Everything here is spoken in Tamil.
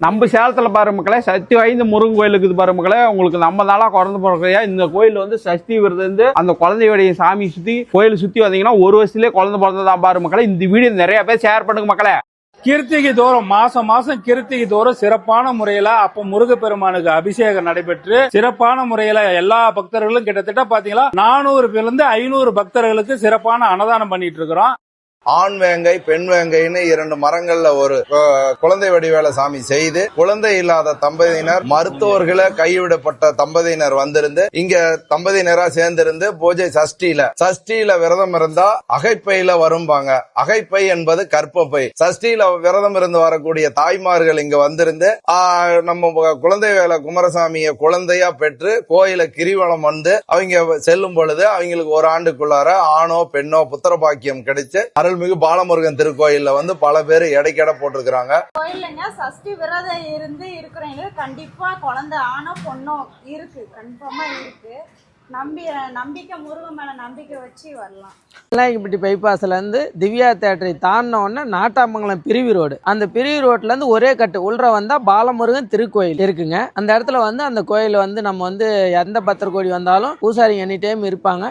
நம்ம சேலத்துல பாரு மக்களே, சக்தி வாய்ந்த முருகன் கோயில் இருக்குது பாரு மக்களே. உங்களுக்கு நம்ம நாளா குறந்து பிறக்கையா இந்த கோயில் வந்து சஷ்டி விரதம் அந்த குழந்தையுடைய சாமி சுத்தி கோயில் சுத்தி வந்தீங்கன்னா ஒரு வருஷத்துலயே குழந்தை பிறந்ததான் பாரு மக்களே. இந்த வீடியோ நிறைய பேர் ஷேர் பண்ணுங்க மக்களே. கிருத்திகை தோறும் மாசம் கிருத்திகை தோறும் சிறப்பான முறையில அப்ப முருகப்பெருமானுக்கு அபிஷேகம் நடைபெற்று சிறப்பான முறையில எல்லா பக்தர்களும் கிட்டத்தட்ட பாத்தீங்களா 400 பேர்ல 500 பக்தர்களுக்கு சிறப்பான அன்னதானம் பண்ணிட்டு இருக்கிறோம். ஆண் வேங்கை பெண் வேங்கைன்னு 2 மரங்கள்ல ஒரு குழந்தை வடிவேல சாமி செய்து குழந்தை இல்லாத தம்பதியினர் மருத்துவர்களை கைவிடப்பட்ட தம்பதியினர் வந்திருந்து இங்க தம்பதியினரா சேர்ந்திருந்து பூஜை சஷ்டியில விரதம் இருந்தா அகைப்பையில வரும்பாங்க. அகைப்பை என்பது கற்பப்பை. சஷ்டியில விரதம் இருந்து வரக்கூடிய தாய்மார்கள் இங்க வந்திருந்து நம்ம குழந்தை வேலை குமாரசாமிய குழந்தையா பெற்று கோயில கிரிவலம் வந்து அவங்க செல்லும் பொழுது அவங்களுக்கு ஒரு ஆண்டுக்குள்ளார ஆணோ பெண்ணோ புத்திர பாக்கியம் கிடைச்சு அருள்மிகு பாலமுருகன் திருக்கோயில்ல வந்து பல பேர் எடைக்கெடை போட்டிருக்கிறாங்க. கோயிலுங்க சஷ்டி விரதம் இருந்து இருக்கிறவங்க கண்டிப்பா குழந்தை ஆணோ பொண்ணோ இருக்கு, கன்ஃபார்மா இருக்கு. நம்பிக்கை முருகன் மேல நம்பிக்கை வச்சு வரலாம். இப்படி பைபாஸ்ல இருந்து திவ்யா தேட்டரை தாண்டின உடனே நாட்டாமங்கலம் பிரிவி ரோடு, அந்த பிரிவி ரோட்ல இருந்து ஒரே கட்டு உள்ள வந்தா பாலமுருகன் திருக்கோயில் இருக்குங்க. அந்த இடத்துல வந்து அந்த கோயில் வந்து நம்ம வந்து எந்த பத்திர கோடி வந்தாலும் பூசாரி எனி டைம் இருப்பாங்க.